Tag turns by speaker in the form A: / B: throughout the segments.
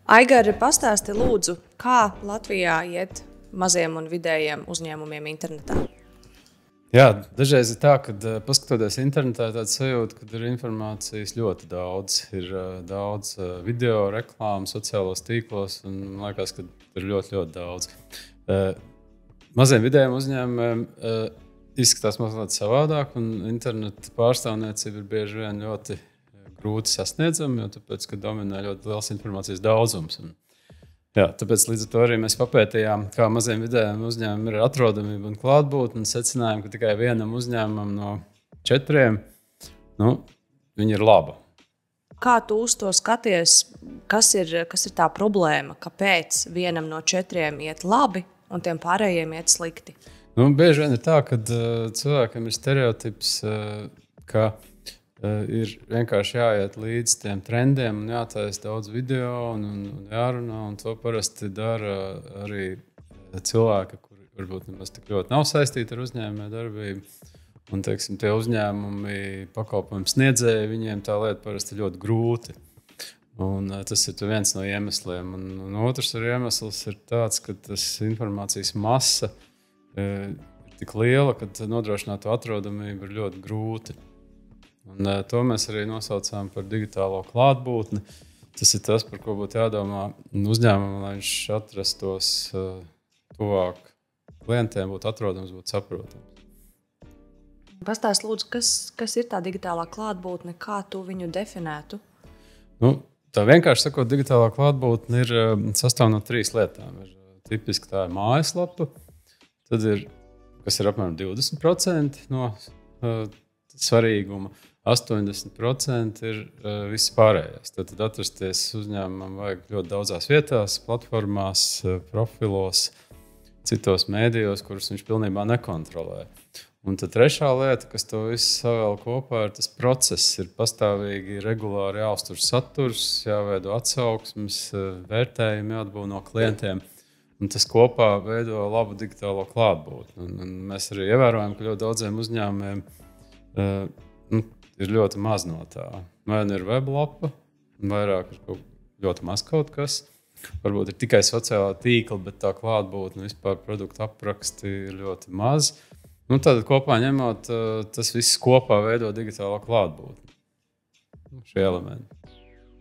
A: Aigar, pastāsti lūdzu, kā Latvijā iet maziem un vidējiem uzņēmumiem internetā?
B: Jā, dažreiz ir tā, ka paskatoties internetā, ir tāds sajūta, ka ir informācijas ļoti daudz. Ir daudz video, reklāmu, sociālos tīklos, un man liekas, ka ir ļoti, ļoti daudz. Maziem vidējiem uzņēmumiem izskatās mazliet savādāk, un interneta pārstāvniecība ir bieži vien ļoti grūti sasniedzama, jo tāpēc, ka dominē ļoti liels informācijas daudzums. Jā, tāpēc līdz ar to arī mēs papētījām, kā maziem vidējiem uzņēmumiem ir atrodamība un klātbūtne, un secinājām, ka tikai vienam uzņēmumam no 4 viņi ir laba.
A: Kā tu uz to skaties? Kas ir tā problēma? Kāpēc vienam no 4 iet labi un tiem pārējiem iet slikti?
B: Bieži vien ir tā, ka cilvēkam ir stereotips, ka ir vienkārši jāiet līdz tiem trendiem un jātaisa daudz video un jārunā. Un to parasti dara arī cilvēki, kuri varbūt nemaz tik ļoti nav saistīti ar uzņēmējdarbību. Un, teiksim, tie uzņēmumi, pakalpojumu sniedzēji, viņiem tā lieta parasti ir ļoti grūti. Un tas ir viens no iemesliem. Un otrs iemesls ir tāds, ka tas informācijas masa ir tik liela, ka nodrošināt to atrodamību ir ļoti grūti. Un to mēs arī nosaucām par digitālo klātbūtni. Tas ir tas, par ko būtu jādomā uzņēmumam, lai viņš atrastos tuvāk klientiem, būtu atrodams, būtu saprotams.
A: Pastāst, lūdzu, kas ir tā digitālā klātbūtne, kā tu viņu definētu?
B: Tā vienkārši sakot, digitālā klātbūtne sastāv no 3 lietām. Tipiski tā ir mājaslapa, tad kas ir apmēram 20% no svarīguma. 80% ir viss pārējais. Tad atrasties uzņēmumam vajag ļoti daudzās vietās, platformās, profilos, citos mēdījos, kurus viņš pilnībā nekontrolē. Un tad trešā lieta, kas to visu savēl kopā, ir tas process. Ir pastāvīgi, regulāri jāuztur saturs, jāveido atsauksmes, vērtējumi jāatbūt no klientiem. Un tas kopā veido labu digitālo klātbūtni. Un mēs arī ievērojam, ka ļoti daudziem uzņēmumiem ir ļoti maz no tā. Vai nu ir weblapa, vairāk ir ļoti maz kaut kas. Varbūt ir tikai sociālā tīkla, bet tā klātbūtne vispār produktu apraksti ir ļoti maz. Tad kopā ņemot, tas viss kopā veido digitālo klātbūtni. Šie elementi.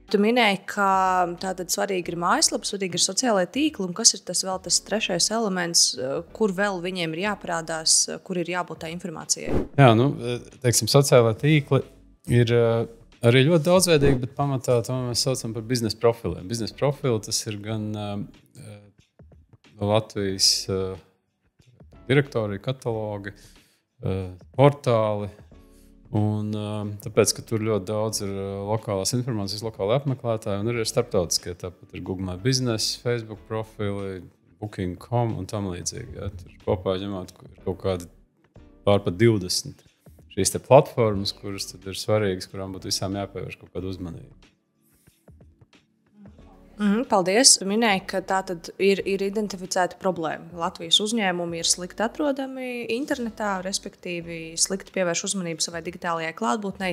A: Tu minēji, ka tātad svarīgi ir mājaslapa, svarīgi ir sociālai tīkli, un kas ir tas trešais elements, kur vēl viņiem ir jāparādās, kur ir jābūt tā informācijai?
B: Jā, teiksim, sociālai tīkli ir arī ļoti daudzveidīgi, bet pamatā to mēs saucam par biznesa profiliem. Biznesa profili tas ir gan Latvijas direktori, katalogi, portāli. Un, tāpēc, ka tur ļoti daudz ir lokālās informācijas, lokāli apmeklētāji, un arī ir starptautiskie. Tāpat ir Google My Business, Facebook profili, Booking.com un tam līdzīgi. Ja. Tur kopā ņemot kaut kādi pārpat 20 šīs platformas, kuras tad ir svarīgas, kurām būtu visām jāpievērš kaut kāda uzmanība.
A: Paldies. Minēji, ka tā tad ir identificēta problēma. Latvijas uzņēmumi ir slikti atrodami internetā, respektīvi slikti pievērš uzmanību savai digitālajai klātbūtnei.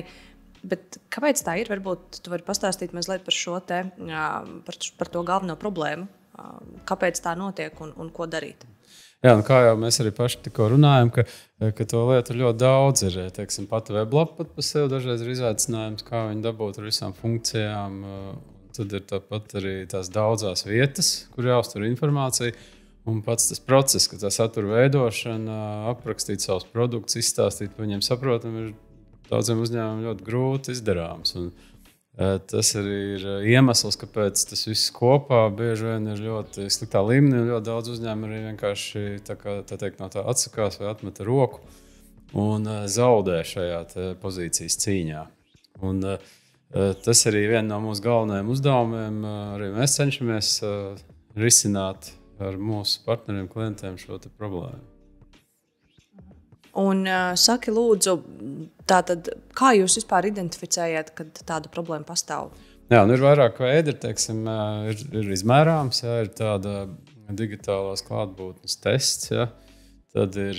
A: Bet kāpēc tā ir? Varbūt tu vari pastāstīt mazliet par to galveno problēmu. Kāpēc tā notiek un ko darīt?
B: Jā, kā jau mēs arī paši tikko runājam, ka to lietu ļoti daudz ir. Teiksim, pat weblapa pat pa sevi dažreiz ir izaicinājums, kā viņu dabūt ar visām funkcijām. Tad ir tāpat arī tās daudzās vietas, kur jāuztur informācija. Un pats tas process, ka tā satura veidošana, aprakstīt savus produktus, izstāstīt par viņiem saprotam, ir daudziem uzņēmumiem ļoti grūti izdarāms. Un, tas arī ir iemesls, kāpēc tas viss kopā bieži vien ir ļoti sliktā līmenī. Ļoti daudz uzņēmumu arī vienkārši no tā atsakās vai atmeta roku un zaudē šajā pozīcijas cīņā. Un, tas arī viena no mūsu galvenajiem uzdevumiem. Arī mēs cenšamies risināt ar mūsu partneriem, klientiem šo problēmu.
A: Un saki, lūdzu, tātad, kā jūs vispār identificējat, kad tāda problēma pastāv?
B: Jā, ir vairāk veidi, ir izmērāms, ir tāda digitālās klātbūtnes tests, ja. Tad ir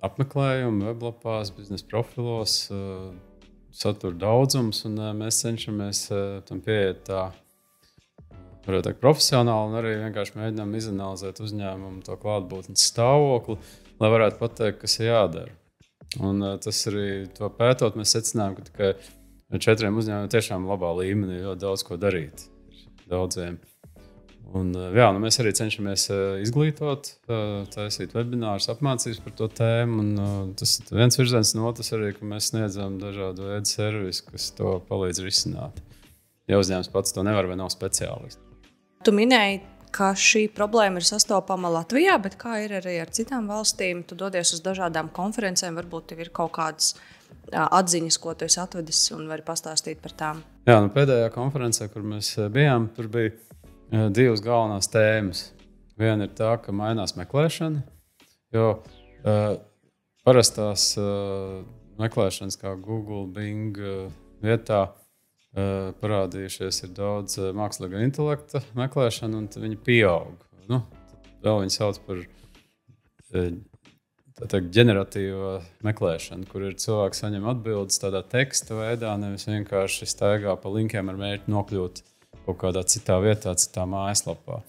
B: apmeklējumi weblapās, biznesa profilos, satura daudzums, un mēs cenšamies tam pieiet tā varētu teikt, profesionāli, un arī vienkārši mēģinām izanalizēt uzņēmumu to klātbūtnes stāvokli, lai varētu pateikt, kas ir jādara. Un tas arī to pētot, mēs secinājām, ka tikai 4 uzņēmumiem tiešām labā līmenī ļoti daudz ko darīt. Daudziem. Un, mēs arī cenšamies izglītot, taisīt webinārus, apmācības par to tēmu. Un, tas ir viens virziens, no otras arī, ka mēs sniedzam dažādu veidu servisu, kas to palīdz risināt. Ja uzņēmums pats to nevar vai nav speciālists.
A: Tu minēji, ka šī problēma ir sastopama Latvijā, bet kā ir arī ar citām valstīm? Tu dodies uz dažādām konferencēm, varbūt tev ir kaut kādas atziņas, ko tu esi atvedis un vari pastāstīt par tām.
B: Jā, pēdējā konferencē, kur mēs bijām, tur bija 2 galvenās tēmas. Viena ir tā, ka mainās meklēšana, jo parastās meklēšanas kā Google, Bing vietā parādījušies ir daudz mākslīgā intelekta meklēšana, un viņi pieaug. Vēl viņi sauc par ģeneratīvo meklēšanu, kur ir cilvēks saņem atbildes tādā teksta veidā, nevis vienkārši staigā pa linkiem ar mērķi nokļūt kaut kādā citā vietā, citā mājaslapā.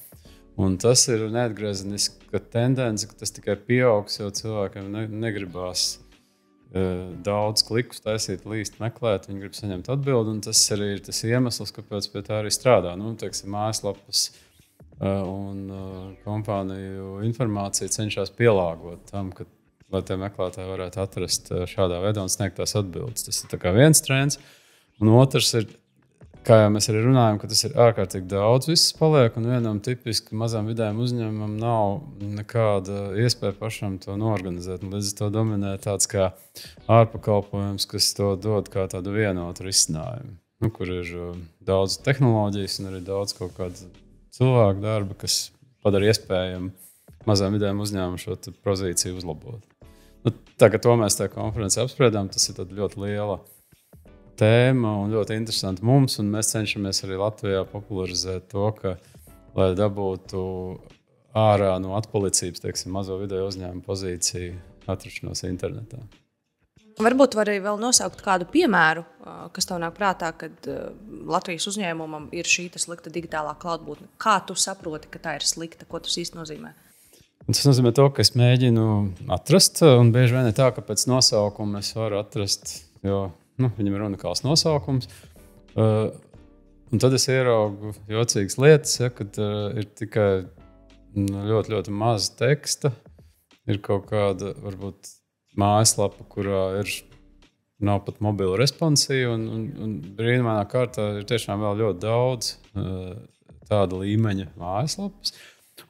B: Un tas ir neatgriezeniska tendence, ka tas tikai pieaugs, jo cilvēkiem negribās daudz klikus taisīt, līst, meklēt, viņi grib saņemt atbildi, un tas arī ir tas iemesls, kāpēc pie tā arī strādā. Mājaslapas un kompāniju informācija cenšas pielāgot tam, lai tie meklētāji varētu atrast šādā veidā un sniegt tās atbildes. Tas ir viens trends, un otrs ir, kā jau mēs arī runājam, ka tas ir ārkārtīgi daudz, viss paliek, un vienam tipiski mazam vidējam uzņēmumam nav nekāda iespēja pašam to noorganizēt. Līdz ar to dominē tāds kā ārpakalpojums, kas to dod kā tādu vienotu risinājumu, kur ir daudz tehnoloģijas un arī daudz kaut kādu cilvēku darba, kas padara iespējamu mazam vidējam uzņēmumam šo pozīciju uzlabot. Tā kā to mēs tajā konferencē apspriedām, tas ir ļoti liela tēma un ļoti interesanti mums, un mēs cenšamies arī Latvijā popularizēt to, ka, lai dabūtu ārā no atpalicības, mazo video uzņēmumu pozīciju atrašanos internetā.
A: Varbūt var arī vēl nosaukt kādu piemēru, kas tev nāk prātā, kad Latvijas uzņēmumam ir šī slikta digitālā klātbūtne. Kā tu saproti, ka tā ir slikta? Ko tas īsti nozīmē?
B: Tas nozīmē to, ka es mēģinu atrast, un bieži vien ir tā, ka pēc nosaukuma es varu atrast, jo viņam ir unikāls nosaukums. Un tad es ieraugu jocīgas lietas, kad ir tikai ļoti, ļoti maz teksta. Ir kaut kāda, varbūt, mājaslapa, kurā nav pat mobila responsija, un brīnumainā kārtā ir tiešām vēl ļoti daudz tāda līmeņa mājaslapas.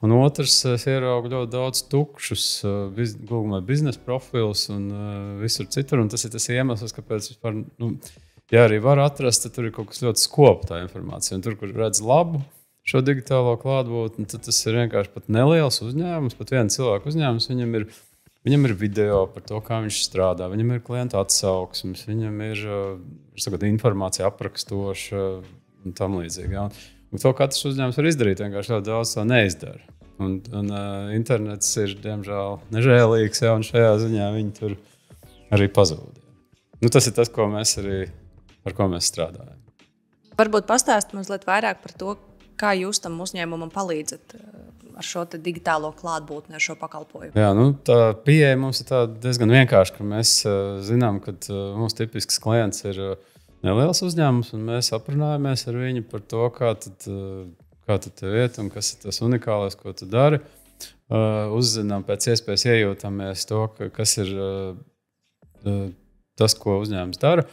B: Un otrs, es ieraugu ļoti daudz tukšus Google biznesa profilus un visur citur. Un tas ir tas iemesls, kāpēc vispār, ja arī var atrast, tad tur ir kaut kas ļoti skopa tā informācija. Un tur, kur redz labu šo digitālo klātbūtni, tad tas ir vienkārši pat neliels uzņēmums, pat viena cilvēka uzņēmums. Viņam ir video par to, kā viņš strādā, viņam ir klientu atsauksmes, viņam ir informācija aprakstoša un tam līdzīgi. Ja? Un to katrs uzņēmums var izdarīt, vienkārši ļoti daudz to neizdara. Un internets ir, diemžēl, nežēlīgs, ja, un šajā ziņā viņi tur arī pazūd. Tas ir tas, ar ko mēs strādājam.
A: Varbūt pastāst mazliet vairāk par to, kā jūs tam uzņēmumam palīdzat ar šo digitālo klātbūtni, ar šo pakalpojumu.
B: Jā, tā pieeja mums ir diezgan vienkārša, ka mēs zinām, ka mums tipisks klients ir neliels uzņēmums, un mēs aprunājamies ar viņu par to, kā tad tev iet un kas ir tas unikālais, ko tu dari. Uzzinām, pēc iespējas iejūtamies to, kas ir tas, ko uzņēmums dara.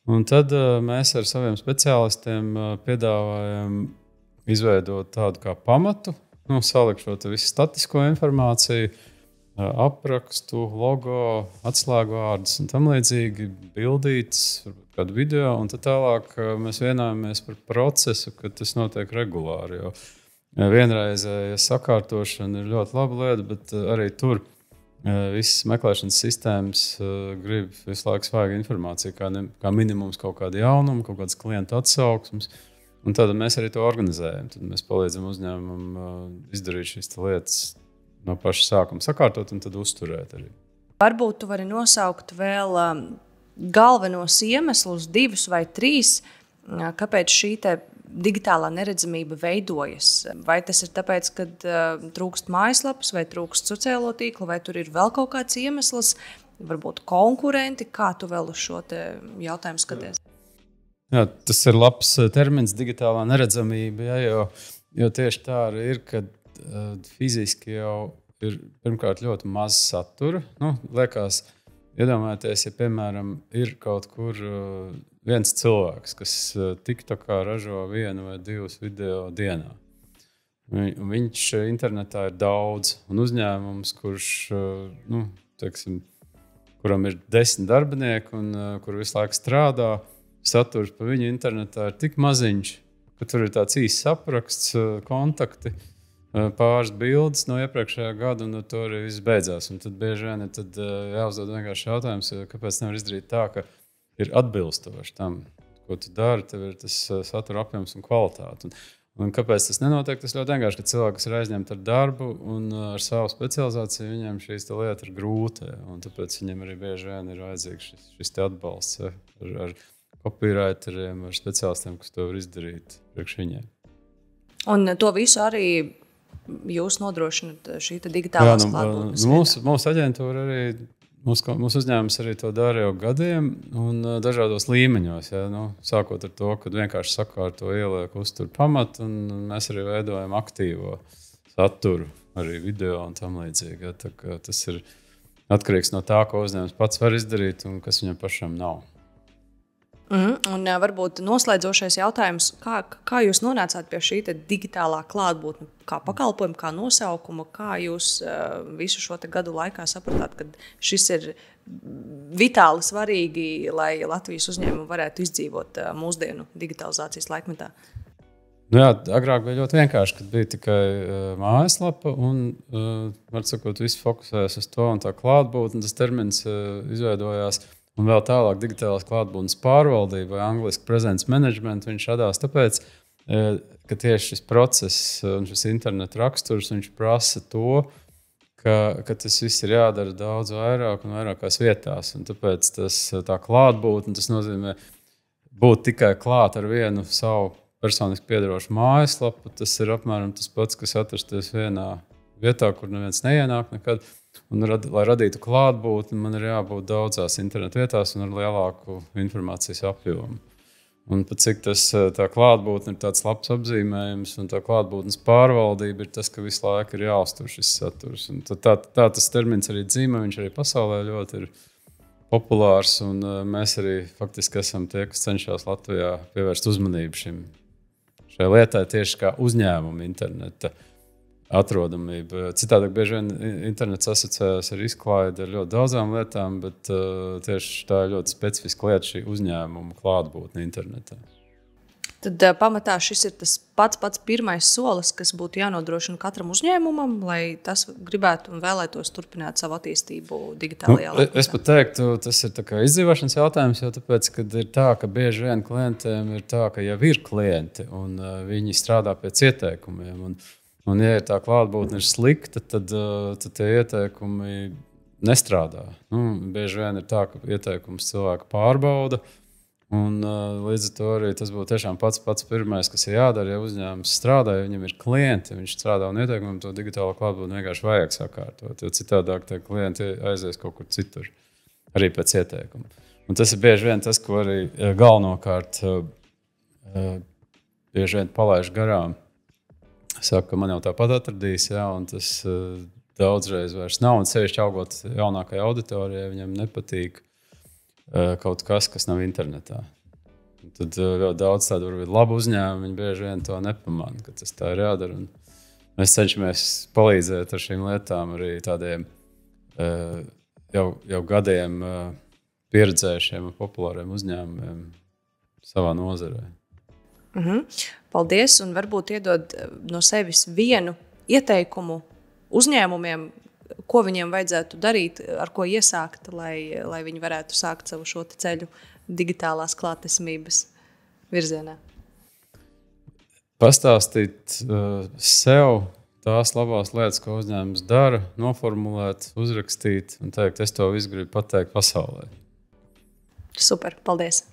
B: Un tad mēs ar saviem speciālistiem piedāvājam izveidot tādu kā pamatu, salikt šo visu statisko informāciju, aprakstu, logo, atslēgvārdus un tam līdzīgi, bildītes, kādu video, un tad tālāk mēs vienojamies par procesu, ka tas notiek regulāri. Jo vienreizēja sakārtošana ir ļoti laba lieta, bet arī tur visas meklēšanas sistēmas grib visu laiku svaigu informāciju, kā minimums kaut kāda jaunuma, kaut kādas klientu atsauksmes. Un tad mēs arī to organizējam. Tad mēs palīdzam uzņēmumam izdarīt šīs lietas no paša sākuma sakārtot un tad uzturēt arī.
A: Varbūt tu vari nosaukt vēl galvenos iemeslus, 2 vai 3, kāpēc šī digitālā neredzamība veidojas? Vai tas ir tāpēc, ka trūkst mājaslapas, vai trūkst sociālo tīklu, vai tur ir vēl kaut kāds iemesls, varbūt konkurenti? Kā tu vēl uz šo jautājumu skaties?
B: Jā, tas ir labs termins, digitālā neredzamība, ja, jo tieši tā arī ir, ka fiziski jau ir pirmkārt ļoti maz satura. Liekas, iedomājieties, ja piemēram ir kaut kur viens cilvēks, kas TikTokā ražo 1 vai 2 video dienā. Viņš internetā ir daudz, un uzņēmums, kuram ir 10 darbinieki un kur visu laiku strādā, saturs pa viņu internetā ir tik maziņš, ka tur ir tāds īsts apraksts, kontakti, pāris bildes no iepriekšējā gada, un to arī viss beidzās. Un tad bieži vien jāuzdod vienkārši jautājums, kāpēc nevar izdarīt tā, ka ir atbilstoši tam, ko tu dari, tev ir tas satura apjoms un kvalitāte. Un kāpēc tas nenotiek? Tas ļoti vienkārši, ka cilvēki, kas ir aizņemti ar darbu un ar savu specializāciju, viņiem šīs lietas ir grūti, un tāpēc viņiem arī bieži vien ir vajadzīgs šis atbalsts ar copywriteriem, ar speciālistiem, kas to var izdarīt priekš viņiem. Un
A: to visu arī jūs nodrošināt šī digitālās klātbūtnes?
B: Mūsu aģentūra arī, mūsu uzņēmums arī to dara jau gadiem un dažādos līmeņos. Ja, sākot ar to, kad vienkārši sakārto ieliek uztur pamatu, un mēs arī veidojam aktīvo saturu, arī video un tam līdzīgi. Ja, tas ir atkarīgs no tā, ko uzņēmums pats var izdarīt un kas viņam pašam nav.
A: Un varbūt noslēdzošais jautājums, kā jūs nonācāt pie šī digitālā klātbūtne, kā pakalpojuma, kā nosaukuma, kā jūs visu šo gadu laikā sapratāt, ka šis ir vitāli svarīgi, lai Latvijas uzņēmumi varētu izdzīvot mūsdienu digitalizācijas laikmetā?
B: Jā, agrāk bija ļoti vienkārši, kad bija tikai mājaslapa un, var sakot, viss fokusējas uz to un tā klātbūtne, tas termins izveidojās. Un vēl tālāk digitālās klātbūtnes pārvaldība vai angliski presence management, viņš radās tāpēc, ka tieši šis process un šis interneta raksturs, viņš prasa to, ka tas viss ir jādara daudz vairāk un vairākās vietās. Un tāpēc tā klātbūtne, tas nozīmē būt tikai klāt ar vienu savu personiski piederošu mājaslapu. Tas ir apmēram tas pats, kas atrasties vienā vietā, kur neviens neienāk nekad. Un, lai radītu klātbūtni, man ir jābūt daudzās internetu vietās un ar lielāku informācijas apjomu. Un pat cik tā klātbūtne ir tāds labs apzīmējums un tā klātbūtnes pārvaldība ir tas, ka visu laiku ir jāuztur šis saturs. Un tā tas termins arī dzīvo, viņš arī pasaulē ļoti ir populārs, un mēs arī faktiski esam tie, kas cenšas Latvijā pievērst uzmanību šai lietai tieši kā uzņēmuma interneta atrodamība. Citādi bieži vien internets asociējas ar izklaidi ar ļoti daudzām lietām, bet tieši tā ir ļoti specifiska lieta, šī uzņēmuma klātbūtne internetā.
A: Tad pamatā šis ir tas pats pirmais solis, kas būtu jānodrošina katram uzņēmumam, lai tas gribētu un vēlētos turpināt savu attīstību digitālajā laikmetā. Es
B: pat teiktu, tas ir tā kā izdzīvošanas jautājums, jo tāpēc, kad ir tā, ka bieži vien klientiem ir tā, ka jau ir klienti un viņi strādā pēc ieteikumiem. Un ja tā klātbūtne ir slikta, tad tie ieteikumi nestrādā. Bieži vien ir tā, ka ieteikums cilvēku pārbauda. Un, līdz ar to arī tas būtu tiešām pats pirmais, kas ir jādara. Ja uzņēmums strādā, ja viņam ir klienti, viņš strādā un ieteikumam, to digitālo klātbūtni vienkārši vajag sakārtot. Jo citādāk tie klienti aizies kaut kur citur, arī pēc ieteikuma. Un tas ir bieži vien tas, ko arī galvenokārt bieži vien palaiž garām. Saka, ka man jau tāpat atradīs, jā, un tas daudzreiz vairs nav. Un sevišķi augot jaunākajai auditorijai, viņam nepatīk kaut kas nav internetā. Un tad ļoti daudz tādu varbūt labu uzņēmumu, viņi bieži vien to nepamanā, ka tas tā ir jādara. Un mēs cenšamies palīdzēt ar šīm lietām arī tādiem jau gadiem pieredzējušiem un populāriem uzņēmumiem savā nozarē.
A: Paldies, un varbūt iedod no sevis vienu ieteikumu uzņēmumiem, ko viņiem vajadzētu darīt, ar ko iesākt, lai viņi varētu sākt savu šo ceļu digitālās klātesamības virzienā.
B: Pastāstīt sev tās labās lietas, ko uzņēmums dara, noformulēt, uzrakstīt un teikt, es to visu gribu pateikt pasaulē.
A: Super, paldies!